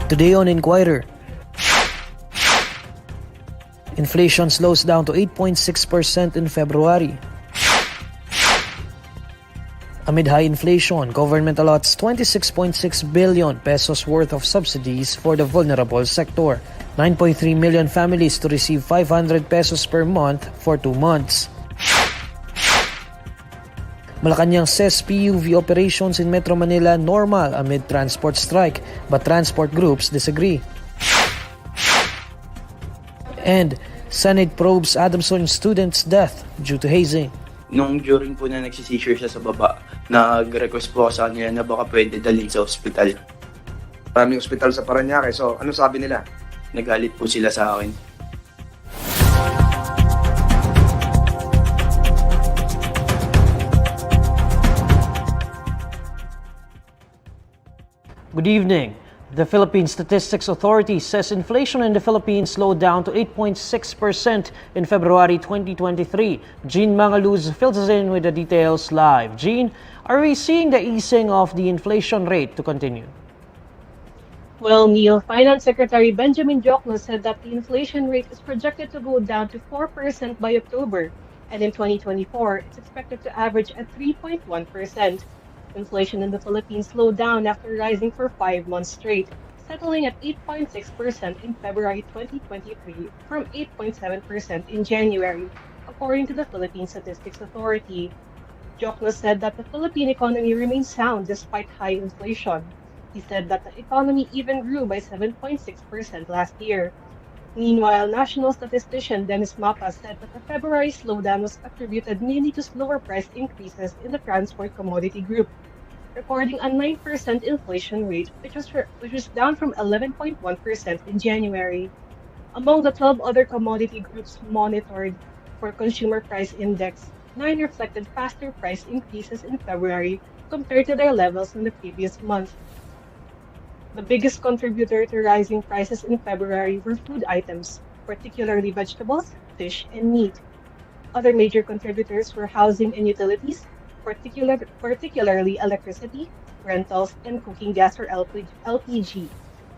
Today on Inquirer, inflation slows down to 8.6% in February. Amid high inflation, government allots 26.6 billion pesos worth of subsidies for the vulnerable sector. 9.3 million families to receive 500 pesos per month for 2 months. Malacanang says PUV operations in Metro Manila normal amid transport strike, but transport groups disagree. And Senate probes Adamson student's death due to hazing. Nung during po na nagsisisure siya sa baba, nag-request po ako sa kanila na baka pwede dalhin sa ospital. Maraming ospital sa Parañaque, so ano sabi nila? Nagalit po sila sa akin. Good evening. The Philippine Statistics Authority says inflation in the Philippines slowed down to 8.6% in February 2023. Jean Mangaluz fills us in with the details live. Jean, are we seeing the easing of the inflation rate to continue? Well, Neil, Finance Secretary Benjamin Jokno said that the inflation rate is projected to go down to 4% by October, and in 2024, it's expected to average at 3.1%. Inflation in the Philippines slowed down after rising for 5 months straight, settling at 8.6% in February 2023 from 8.7% in January, according to the Philippine Statistics Authority. Jokno said that the Philippine economy remains sound despite high inflation. He said that the economy even grew by 7.6% last year. Meanwhile, national statistician Dennis Mapa said that the February slowdown was attributed mainly to slower price increases in the transport commodity group, recording a 9% inflation rate, which was down from 11.1% in January. Among the 12 other commodity groups monitored for Consumer Price Index, 9 reflected faster price increases in February compared to their levels in the previous month. The biggest contributor to rising prices in February were food items, particularly vegetables, fish, and meat. Other major contributors were housing and utilities, particularly electricity, rentals, and cooking gas or LPG,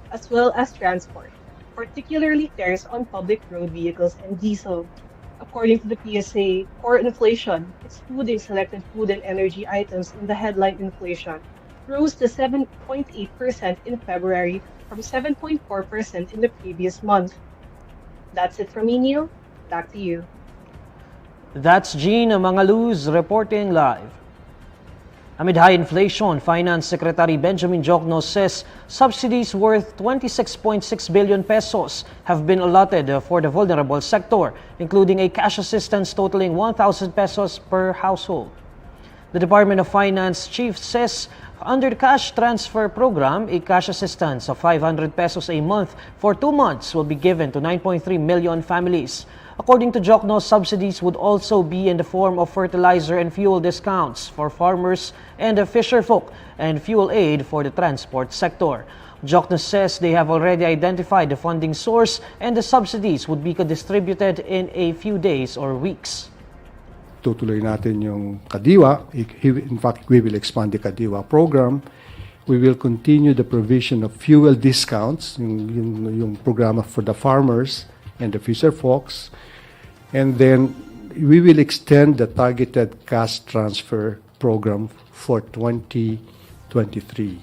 as well as transport, particularly fares on public road vehicles and diesel. According to the PSA, core inflation, excluding selected food and energy items in the headline inflation, rose to 7.8% in February from 7.4% in the previous month. That's it from me, Neil. Back to you. That's Jean Mangaluz reporting live. Amid high inflation, Finance Secretary Benjamin Jokno says subsidies worth 26.6 billion pesos have been allotted for the vulnerable sector, including a cash assistance totaling 1,000 pesos per household. The Department of Finance chief says under the cash transfer program, a cash assistance of 500 pesos a month for 2 months will be given to 9.3 million families. According to Jokno, subsidies would also be in the form of fertilizer and fuel discounts for farmers and fisherfolk and fuel aid for the transport sector. Jokno says they have already identified the funding source and the subsidies would be distributed in a few days or weeks. Tutuloy natin yung Kadiwa. In fact, we will expand the Kadiwa program. We will continue the provision of fuel discounts, yung programa for the farmers and the fisher folks. And then we will extend the targeted cash transfer program for 2023.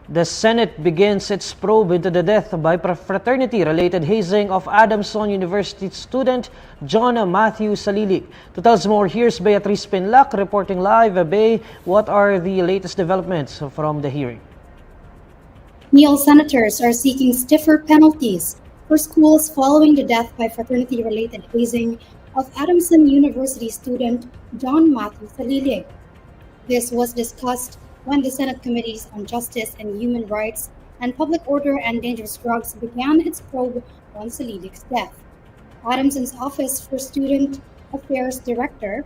The Senate begins its probe into the death by fraternity-related hazing of Adamson University student John Matthew Salilig. To tell us more, here's Beatriz Pinlac reporting live. Bay, what are the latest developments from the hearing? Neil, senators are seeking stiffer penalties for schools following the death by fraternity-related hazing of Adamson University student John Matthew Salilig. This was discussed when the Senate Committees on Justice and Human Rights and Public Order and Dangerous Drugs began its probe on Salilig's death. Adamson's Office for Student Affairs Director,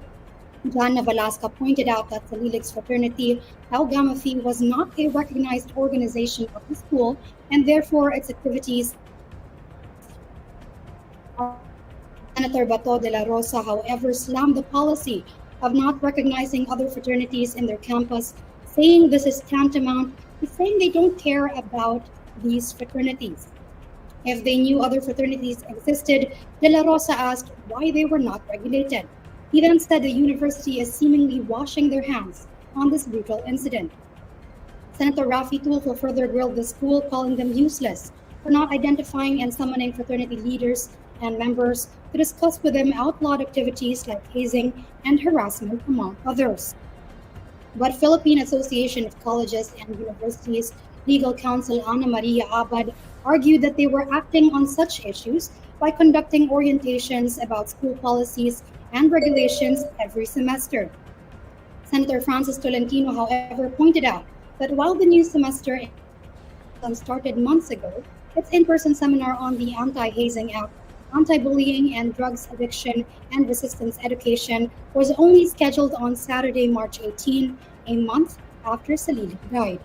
John Navalasca, pointed out that Salilig's fraternity, Tau Gamma Phi, was not a recognized organization of the school, and therefore its activities. Senator Bato de la Rosa, however, slammed the policy of not recognizing other fraternities in their campus, saying this is tantamount to saying they don't care about these fraternities. If they knew other fraternities existed, De La Rosa asked why they were not regulated. He then said the university is seemingly washing their hands on this brutal incident. Senator Rafi Tulfo further grilled the school, calling them useless for not identifying and summoning fraternity leaders and members to discuss with them outlawed activities like hazing and harassment, among others. But Philippine Association of Colleges and Universities Legal Counsel Ana Maria Abad argued that they were acting on such issues by conducting orientations about school policies and regulations every semester. Senator Francis Tolentino, however, pointed out that while the new semester started months ago, its in-person seminar on the Anti-Hazing Act, anti-bullying and drugs addiction and resistance education was only scheduled on Saturday, March 18, a month after Salilig died.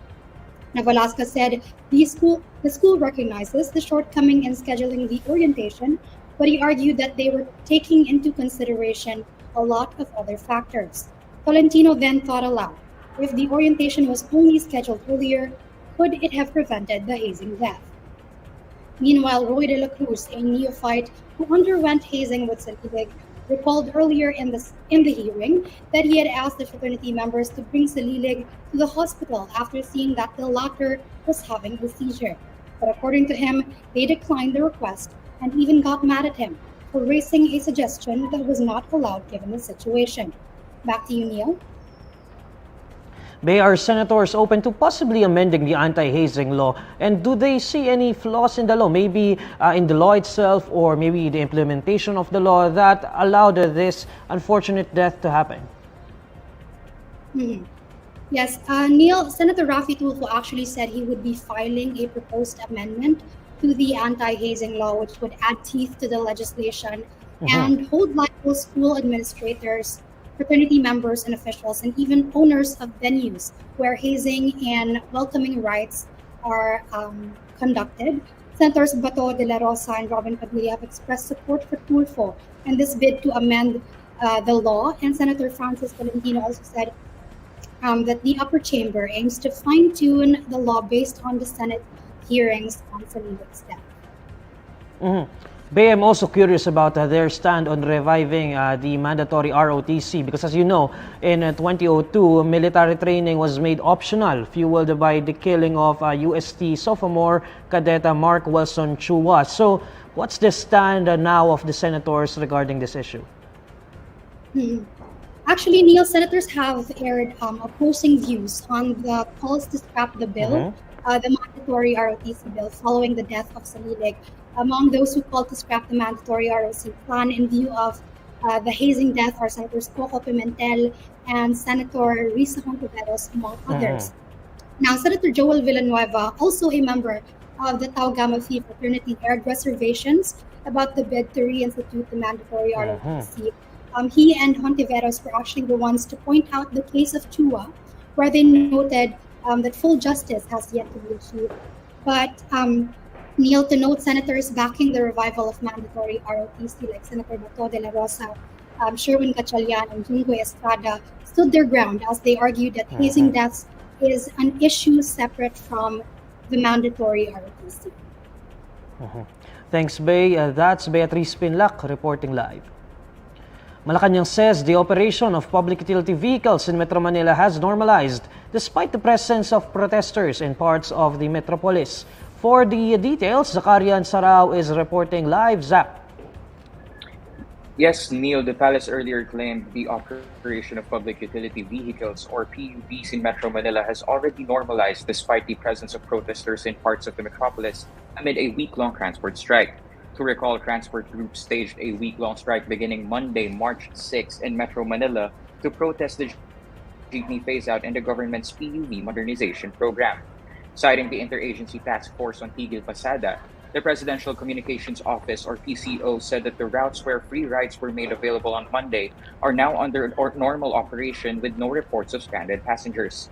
Navalasca said the school recognizes the shortcoming in scheduling the orientation, but he argued that they were taking into consideration a lot of other factors. Tolentino then thought aloud. If the orientation was only scheduled earlier, could it have prevented the hazing death? Meanwhile, Roy de la Cruz, a neophyte who underwent hazing with Salilig, recalled earlier in the hearing that he had asked the fraternity members to bring Salilig to the hospital after seeing that the latter was having a seizure. But according to him, they declined the request and even got mad at him for raising a suggestion that was not allowed given the situation. Back to you, Neil. Bay, are senators open to possibly amending the anti-hazing law? And do they see any flaws in the law, maybe in the law itself or maybe the implementation of the law that allowed this unfortunate death to happen? Yes, Neil, Senator Rafi Tulfo actually said he would be filing a proposed amendment to the anti-hazing law, which would add teeth to the legislation and hold liable school administrators, fraternity members and officials, and even owners of venues where hazing and welcoming rites are conducted. Senators Bato de la Rosa and Robin Padilla have expressed support for Tulfo and this bid to amend the law. And Senator Francis Valentino also said that the upper chamber aims to fine-tune the law based on the Senate hearings on Salilig's death. Bay, I'm also curious about their stand on reviving the mandatory ROTC because, as you know, in 2002, military training was made optional, fueled by the killing of UST sophomore cadet Mark Wilson Chua. So, what's the stand now of the senators regarding this issue? Actually, Neil, senators have aired opposing views on the calls to scrap the bill, the mandatory ROTC bill, following the death of Salilig. Among those who called to scrap the mandatory ROC plan in view of the hazing death are Senators Coco Pimentel and Senator Risa Hontiveros, among others. Now, Senator Joel Villanueva, also a member of the Tau Gamma Phi fraternity, aired reservations about the bid to reinstitute the mandatory ROTC. He and Hontiveros were actually the ones to point out the case of Chua, where they noted that full justice has yet to be achieved. But Neil, to note, senators backing the revival of mandatory ROTC like Senator Bato de la Rosa, Sherwin Gatchalian, and Jungwe Estrada stood their ground as they argued that hazing deaths is an issue separate from the mandatory ROTC. Thanks, Bay. That's Beatrice Pinlac reporting live. Malacanang says the operation of public utility vehicles in Metro Manila has normalized despite the presence of protesters in parts of the metropolis. For the details, Zacarian Sarao is reporting live. Zach. Yes, Neil, the palace earlier claimed the operation of public utility vehicles, or PUVs, in Metro Manila has already normalized despite the presence of protesters in parts of the metropolis amid a week-long transport strike. To recall, transport groups staged a week-long strike beginning Monday, March 6 in Metro Manila to protest the jeepney phase-out in the government's PUV modernization program. Citing the Interagency Task Force on Tigil Pasada, the Presidential Communications Office, or PCO, said that the routes where free rides were made available on Monday are now under normal operation with no reports of stranded passengers.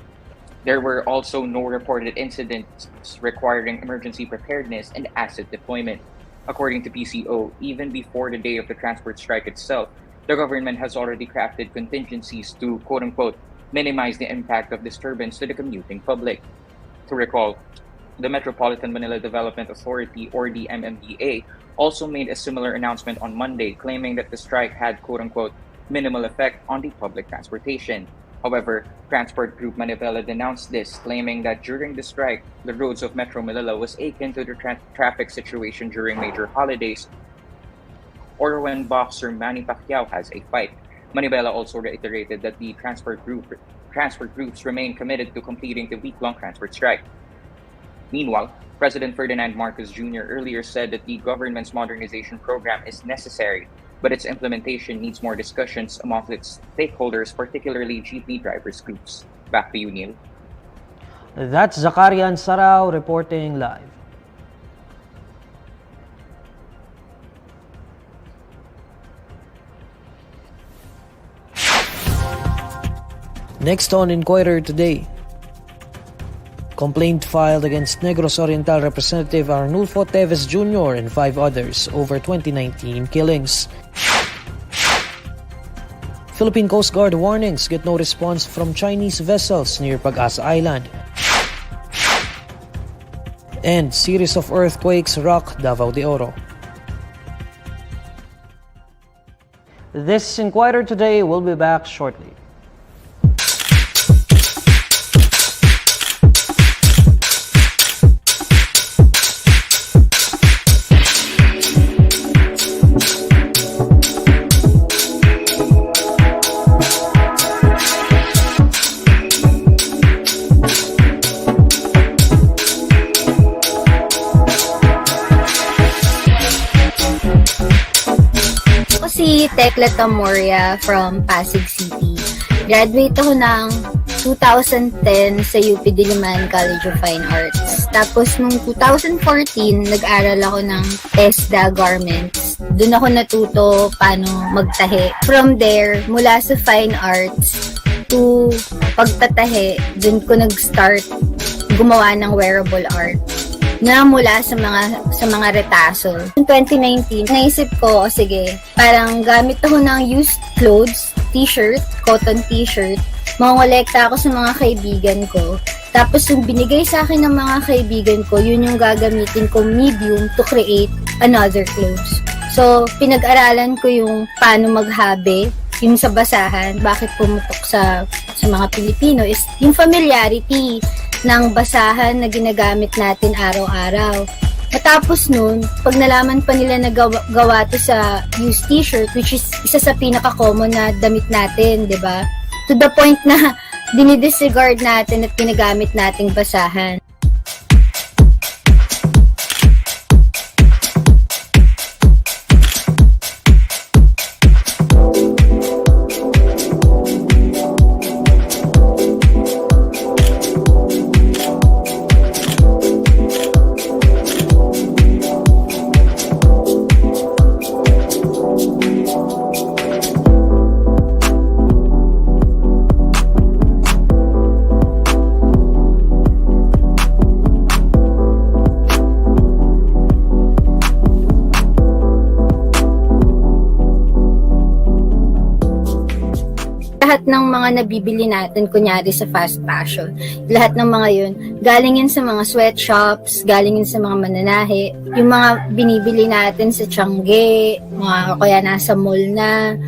There were also no reported incidents requiring emergency preparedness and asset deployment. According to PCO, even before the day of the transport strike itself, the government has already crafted contingencies to, quote-unquote, minimize the impact of disturbance to the commuting public. To recall, the Metropolitan Manila Development Authority, or the MMDA, also made a similar announcement on Monday, claiming that the strike had quote-unquote minimal effect on the public transportation. However, Transport Group Manila denounced this, claiming that during the strike, the roads of Metro Manila was akin to the traffic situation during major holidays or when boxer Manny Pacquiao has a fight. Manibela also reiterated that the transport groups remain committed to completing the week-long transport strike. Meanwhile, President Ferdinand Marcos Jr. earlier said that the government's modernization program is necessary, but its implementation needs more discussions among its stakeholders, particularly jeepney drivers groups. Back to you, Neil. That's Zakarian Sarao reporting live. Next on Inquirer today. Complaint filed against Negros Oriental Representative Arnulfo Teves Jr. and 5 others over 2019 killings. Philippine Coast Guard warnings get no response from Chinese vessels near Pag-asa Island. And series of earthquakes rock Davao de Oro. This Inquirer today will be back shortly. Si Tekla Tamoria from Pasig City. Graduate ako ng 2010 sa UP Diliman College of Fine Arts. Tapos nung 2014, nag-aral ako ng TESDA Garments. Doon ako natuto paano magtahi. From there, mula sa Fine Arts to pagtatahi, doon ko nag-start gumawa ng wearable art na mula sa mga retaso. In 2019, naisip ko, sige, parang gamit ako ng used clothes, t-shirt, cotton t-shirt, mangolekta ako sa mga kaibigan ko. Tapos yung binigay sa akin ng mga kaibigan ko, yun yung gagamitin ko medium to create another clothes. So, pinag-aralan ko yung paano maghabe, yung sa basahan, bakit pumutok sa mga Pilipino is yung familiarity ng basahan na ginagamit natin araw-araw. Matapos nun, pag nalaman pa nila na gawa to sa used t-shirt, which is isa sa pinaka-common na damit natin, di ba? To the point na dinidisregard natin at ginagamit nating basahan. Lahat ng mga nabibili natin, kunyari sa fast fashion, lahat ng mga yun, galing yun sa mga sweatshops, galing yun sa mga mananahe, yung mga binibili natin sa Tiangge, mga kaya nasa mall na,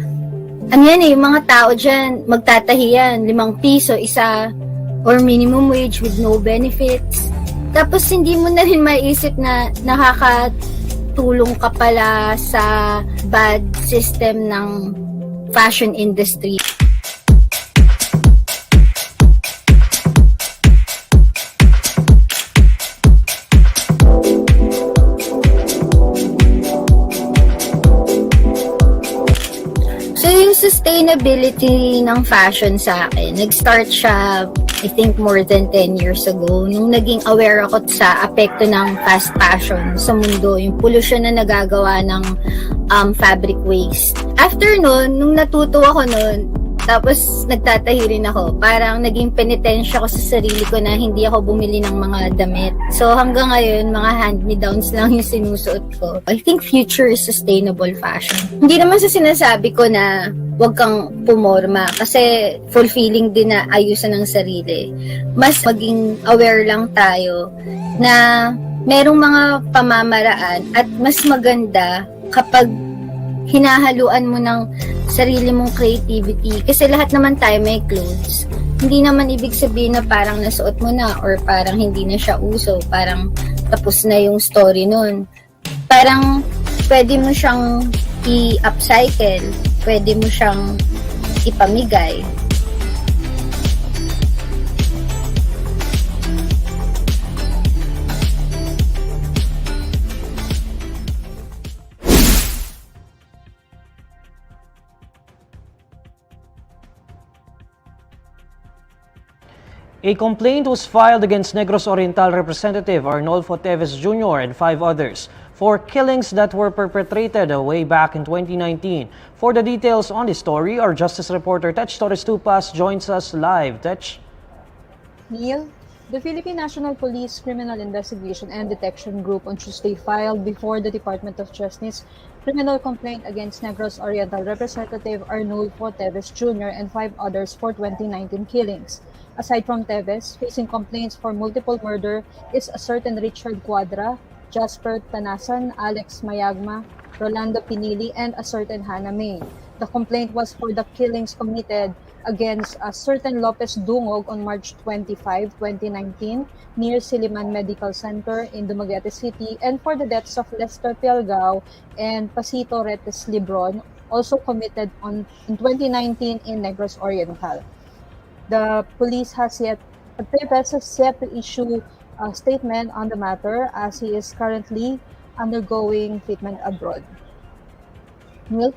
ano yan yung mga tao dyan, magtatahi yan, 5 piso, isa, or minimum wage with no benefits. Tapos hindi mo na rin maiisip na nakakatulong ka pala sa bad system ng fashion industry. Sustainability ng fashion sa akin, nag-start siya, I think, more than 10 years ago, nung naging aware ako sa apekto ng fast fashion sa mundo, yung pollution na nagagawa ng fabric waste. After nun, nung natuto ako nun, Tapos nagtatahi rin ako. Parang naging penitensya ko sa sarili ko na hindi ako bumili ng mga damit. So hanggang ngayon, mga hand-me-downs lang yung sinusuot ko. I think future is sustainable fashion. Hindi naman sa sinasabi ko na huwag kang pumorma kasi fulfilling din na ayusan ng sarili. Mas maging aware lang tayo na merong mga pamamaraan at mas maganda kapag hinahaluan mo ng sarili mong creativity. Kasi lahat naman tayo may clothes. Hindi naman ibig sabihin na parang nasuot mo na or parang hindi na siya uso. Parang tapos na yung story nun. Parang pwede mo siyang i-upcycle. Pwede mo siyang ipamigay. A complaint was filed against Negros Oriental Representative Arnolfo Teves Jr. and 5 others for killings that were perpetrated way back in 2019. For the details on this story, our justice reporter Teves Jr. joins us live. Tech? Neil, the Philippine National Police Criminal Investigation and Detection Group on Tuesday filed before the Department of Justice criminal complaint against Negros Oriental Representative Arnolfo Teves Jr. and 5 others for 2019 killings. Aside from Teves, facing complaints for multiple murder is a certain Richard Cuadra, Jasper Tanasan, Alex Mayagma, Rolando Pinili, and a certain Hannah May. The complaint was for the killings committed against a certain Lopez Dungog on March 25, 2019, near Siliman Medical Center in Dumaguete City, and for the deaths of Lester Pialgao and Pasito Retes Libron, also committed in 2019 in Negros Oriental. The police Teves has yet to issue a statement on the matter as he is currently undergoing treatment abroad. Neil?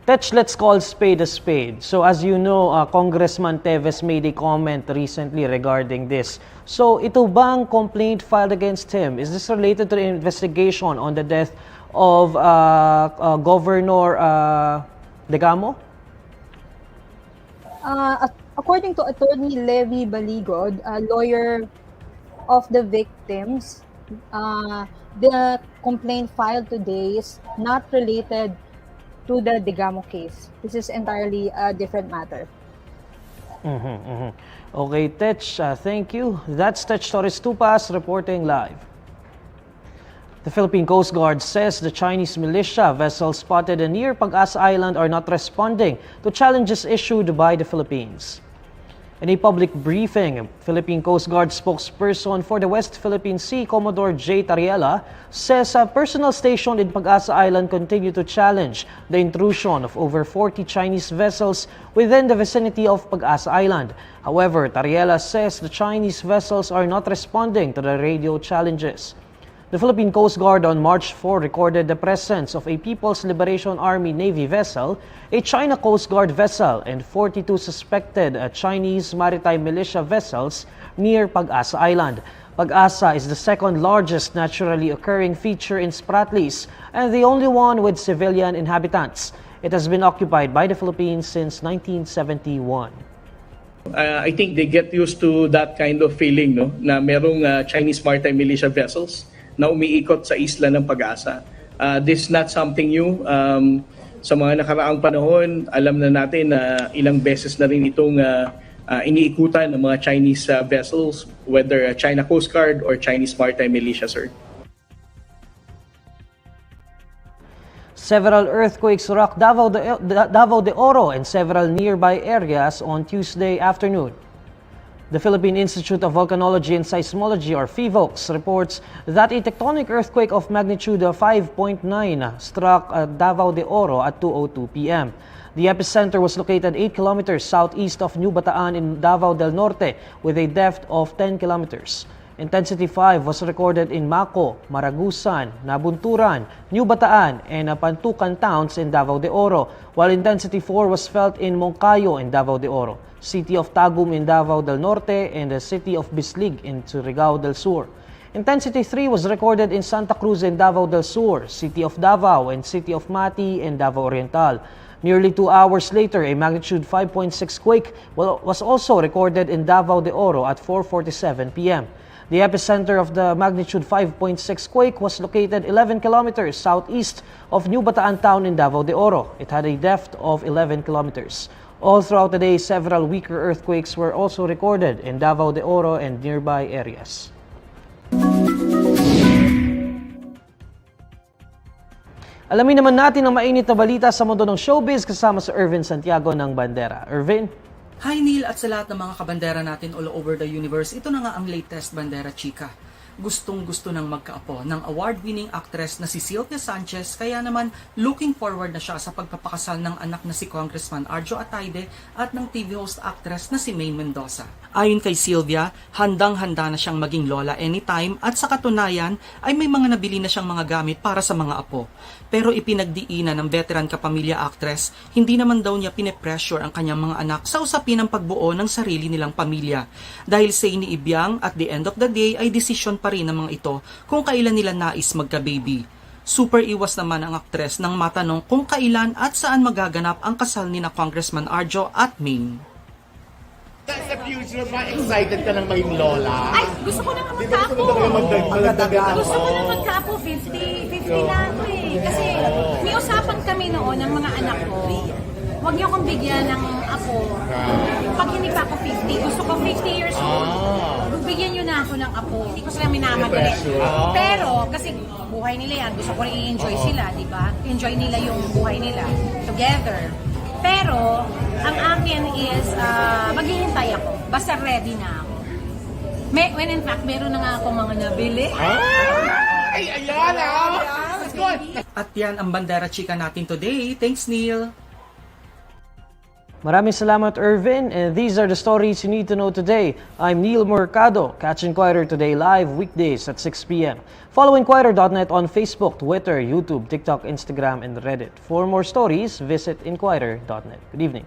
Tech, let's call spade a spade. So as you know, Congressman Teves made a comment recently regarding this. So ito bang complaint filed against him? Is this related to the investigation on the death of Governor Degamo? According to Attorney Levi Baligod, a lawyer of the victims, the complaint filed today is not related to the Degamo case. This is entirely a different matter. Okay, Tech, thank you. That's Tech Torres Tupas reporting live. The Philippine Coast Guard says the Chinese militia vessels spotted near Pag-asa Island are not responding to challenges issued by the Philippines. In a public briefing, Philippine Coast Guard spokesperson for the West Philippine Sea, Commodore J. Tariela, says a personnel stationed in Pag-asa Island continue to challenge the intrusion of over 40 Chinese vessels within the vicinity of Pag-asa Island. However, Tariela says the Chinese vessels are not responding to the radio challenges. The Philippine Coast Guard on March 4 recorded the presence of a People's Liberation Army Navy vessel, a China Coast Guard vessel, and 42 suspected Chinese maritime militia vessels near Pag-asa Island. Pag-asa is the second largest naturally occurring feature in Spratlys and the only one with civilian inhabitants. It has been occupied by the Philippines since 1971. I think they get used to that kind of feeling, no, na merong Chinese maritime militia vessels na umiikot sa isla ng Pag-asa. This is not something new. Sa mga nakaraang panahon, alam na natin na ilang beses na rin itong iniikutan ng mga Chinese vessels, whether China Coast Guard or Chinese maritime militia, sir. Several earthquakes rocked Davao de Oro and several nearby areas on Tuesday afternoon. The Philippine Institute of Volcanology and Seismology, or PHIVOLCS, reports that a tectonic earthquake of magnitude 5.9 struck Davao de Oro at 2:02 p.m. The epicenter was located 8 kilometers southeast of New Bataan in Davao del Norte with a depth of 10 kilometers. Intensity 5 was recorded in Maco, Maragusan, Nabunturan, New Bataan, and Pantukan towns in Davao de Oro, while Intensity 4 was felt in Moncayo in Davao de Oro, City of Tagum in Davao del Norte, and the City of Bislig in Surigao del Sur. Intensity 3 was recorded in Santa Cruz in Davao del Sur, City of Davao, and City of Mati in Davao Oriental. Nearly 2 hours later, a magnitude 5.6 quake was also recorded in Davao de Oro at 4:47 p.m. The epicenter of the magnitude 5.6 quake was located 11 kilometers southeast of New Bataan town in Davao de Oro. It had a depth of 11 kilometers. All throughout the day, several weaker earthquakes were also recorded in Davao de Oro and nearby areas. Alamin naman natin ang mainit na balita sa mundo ng showbiz kasama si Irvin Santiago ng Bandera. Irvin? Hi Neil at sa lahat ng mga kabandera natin all over the universe, ito na nga ang latest Bandera Chika. Gustong-gusto ng magkaapo ng award-winning actress na si Sylvia Sanchez, kaya naman looking forward na siya sa pagpapakasal ng anak na si Congressman Arjo Atayde at ng TV host actress na si May Mendoza. Ayon kay Sylvia, handang-handa na siyang maging lola anytime at sa katunayan ay may mga nabili na siyang mga gamit para sa mga apo. Pero ipinagdiinan ng veteran kapamilya actress, hindi naman daw niya pine-pressure ang kanyang mga anak sa usapin ng pagbuo ng sarili nilang pamilya. Dahil say ni Ibiang, at the end of the day ay desisyon pa rin ng mga ito kung kailan nila nais magka-baby. Super iwas naman ang aktres nang matanong kung kailan at saan magaganap ang kasal ni na Congressman Arjo at Ming. Sa future ba, excited ka nang maging lola? Ay, gusto ko naman magkaapo. Gusto ko na magkaapo, 50 na ako eh. Kasi may usapan kami noon ng mga anak ko. Huwag niyo akong bigyan ng apo. Pag hindi pa ako 50, gusto ko 50 years old. Bigyan niyo na ako ng apo. Hindi ko sila minamadali. Pero, kasi buhay nila yan. Gusto ko rin i-enjoy sila, di ba? Enjoy nila yung buhay nila together. Pero, ang akin is, maghihintay ako. Basta ready na ako. When in fact, meron na nga ako mga nabili. Ay, ayan That's good. At yan ang Bandera Chika natin today. Thanks, Neil. Maraming salamat, Irvin, and these are the stories you need to know today. I'm Neil Mercado. Catch Inquirer Today live weekdays at 6 p.m. Follow INQUIRER.net on Facebook, Twitter, YouTube, TikTok, Instagram, and Reddit. For more stories, visit INQUIRER.net. Good evening.